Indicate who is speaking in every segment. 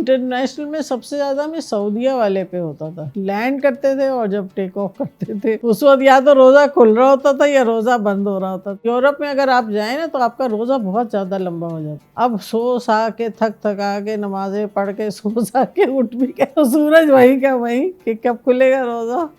Speaker 1: International में सबसे ज्यादा में सऊदीया वाले पे होता था। लैंड करते थे और जब टेक ऑफ करते थे उस वक्त या तो रोजा खुल रहा होता था या रोजा बंद हो रहा होता था। यूरोप में अगर आप जाए ना तो आपका रोजा बहुत ज्यादा लंबा हो जाता। अब सो सा के थक थका के नमाजें पढ़ के सो सा के उठ भी गए तो सूरज वही का वही कि कब खुलेगा रोजा।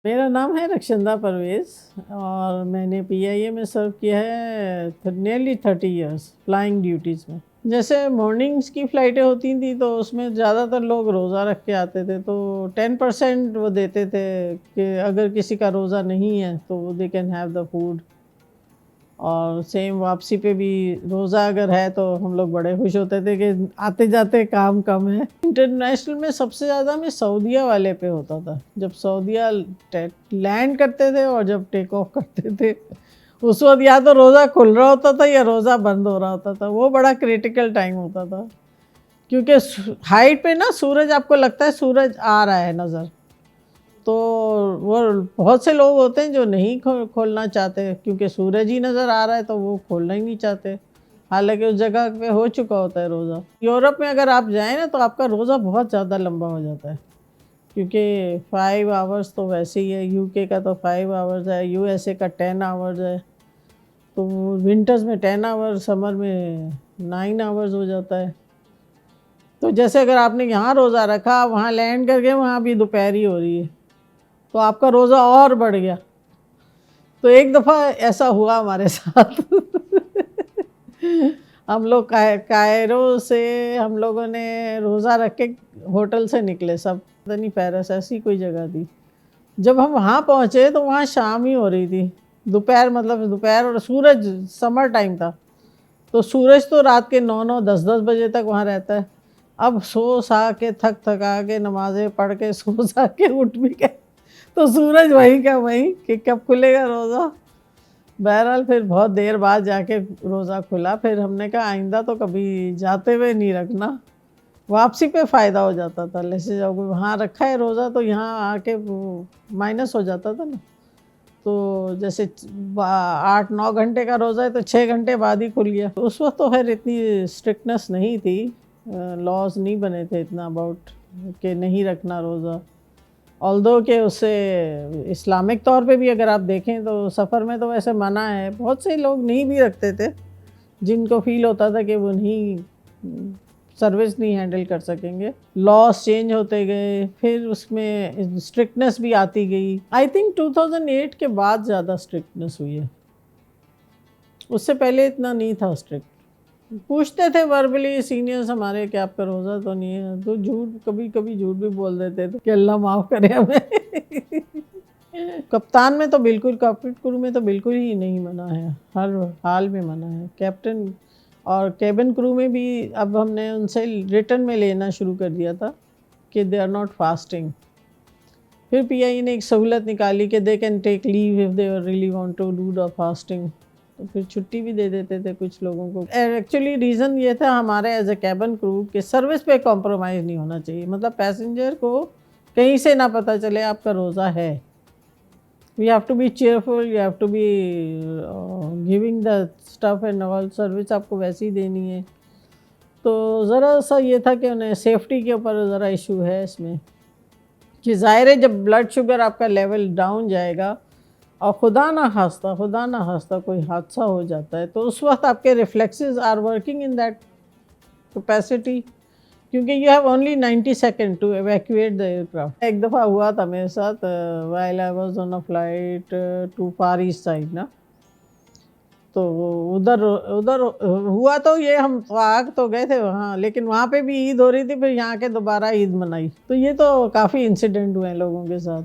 Speaker 1: मेरा नाम है रक्षंदा परवेज और मैंने पीआईए में सर्व किया है नियरली 30 इयर्स फ्लाइंग ड्यूटीज़ में। जैसे मॉर्निंग्स की फ़्लाइटें होती थी तो उसमें ज़्यादातर लोग रोज़ा रख के आते थे तो 10% वो देते थे कि अगर किसी का रोज़ा नहीं है तो they can have the food. और सेम वापसी पे भी रोज़ा अगर है तो हम लोग बड़े खुश होते थे कि आते जाते काम कम है। इंटरनेशनल में सबसे ज़्यादा में सऊदीया वाले पे होता था। जब सऊदीया लैंड करते थे और जब टेक ऑफ करते थे उस वक्त या तो रोज़ा खुल रहा होता था या रोज़ा बंद हो रहा होता था। वो बड़ा क्रिटिकल टाइम होता था क्योंकि हाइट पे ना सूरज आपको लगता है सूरज आ रहा है नज़र, तो वो बहुत से लोग होते हैं जो नहीं खोलना चाहते क्योंकि सूरज ही नज़र आ रहा है तो वो खोलना ही नहीं चाहते, हालांकि उस जगह पे हो चुका होता है रोज़ा। यूरोप में अगर आप जाएं ना तो आपका रोज़ा बहुत ज़्यादा लंबा हो जाता है क्योंकि 5 आवर्स तो वैसे ही है। यूके का तो 5 आवर्स है, यूएसए का 10 आवर्स है, तो विंटर्स में 10 आवर्स, समर में 9 आवर्स हो जाता है। तो जैसे अगर आपने यहाँ रोज़ा रखा, वहाँ लैंड करके वहाँ भी दोपहरी हो रही है तो आपका रोज़ा और बढ़ गया। तो एक दफ़ा ऐसा हुआ हमारे साथ हम लोग कायरो से हम लोगों ने रोज़ा रख के होटल से निकले, सब पता नहीं पेरिस ऐसी कोई जगह थी। जब हम वहाँ पहुँचे तो वहाँ शाम ही हो रही थी, दोपहर मतलब दोपहर, और सूरज समर टाइम था तो सूरज तो रात के 9-9 10-10 बजे तक वहाँ रहता है। अब सो सा के थक थका के नमाजें पढ़ के सो सा के उठ भी गए तो सूरज वही का वही कि कब खुलेगा रोज़ा। बहरहाल फिर बहुत देर बाद जाके रोज़ा खुला। फिर हमने कहा आइंदा तो कभी जाते हुए नहीं रखना, वापसी पे फ़ायदा हो जाता था। जैसे जब वहाँ रखा है रोज़ा तो यहाँ आके वो माइनस हो जाता था ना, तो जैसे 8-9 घंटे का रोज़ा है तो 6 घंटे बाद ही खुल गया। उस वक्त तो खैर इतनी स्ट्रिक्टनेस नहीं थी, लॉज नहीं बने थे इतना अबाउट कि नहीं रखना रोज़ा। ऑल्दो कि उससे इस्लामिक तौर पे भी अगर आप देखें तो सफ़र में तो वैसे मना है। बहुत से लोग नहीं भी रखते थे जिनको फ़ील होता था कि वो नहीं सर्विस नहीं हैंडल कर सकेंगे। लॉस चेंज होते गए, फिर उसमें स्ट्रिक्टनेस भी आती गई। आई थिंक 2008 के बाद ज़्यादा स्ट्रिक्टनेस हुई है, उससे पहले इतना नहीं था स्ट्रिक्ट। पूछते थे वर्बली सीनियर्स हमारे कि आपका रोज़ा तो नहीं है, तो झूठ कभी कभी झूठ भी बोल देते थे कि अल्लाह माफ़ करे हमें कप्तान में तो बिल्कुल, कॉकपिट क्रू में तो बिल्कुल ही नहीं मना है, हर हाल में मना है। कैप्टन और केबिन क्रू में भी अब हमने उनसे रिटर्न में लेना शुरू कर दिया था कि दे आर नॉट फास्टिंग। फिर पीआईए ने एक सहूलत निकाली कि they can take leave if they really want to do the fasting, तो फिर छुट्टी भी दे देते थे कुछ लोगों को। एक्चुअली रीज़न ये था हमारे एज ए कैबिन क्रू कि सर्विस पे कॉम्प्रोमाइज़ नहीं होना चाहिए, मतलब पैसेंजर को कहीं से ना पता चले आपका रोज़ा है। We have to be cheerful, you have to be giving the stuff and all, service आपको वैसी ही देनी है। तो ज़रा सा ये था कि उन्हें सेफ्टी के ऊपर ज़रा इशू है इसमें कि ज़ाहिर है जब ब्लड शुगर आपका लेवल डाउन जाएगा और खुदा ना खास्ता कोई हादसा हो जाता है तो उस वक्त आपके reflexes are working in that capacity, क्योंकि you have only 90 second to evacuate the aircraft. एक दफ़ा हुआ था मेरे साथ while I was on a flight to far east side ना, तो उधर उधर हुआ तो ये हम आग तो गए थे वहाँ, लेकिन वहाँ पे भी ईद हो रही थी, फिर यहाँ के दोबारा ईद मनाई। तो ये तो काफ़ी इंसिडेंट हुए हैं लोगों के साथ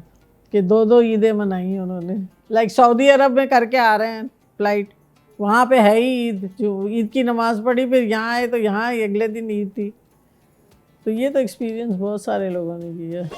Speaker 1: कि 2-2 ईदें मनाई उन्होंने। लाइक सऊदी अरब में करके आ रहे हैं फ़्लाइट, वहाँ पे है ही ईद, जो ईद की नमाज़ पढ़ी, फिर यहाँ आए तो यहाँ अगले दिन ईद थी। तो ये तो एक्सपीरियंस बहुत सारे लोगों ने किया है।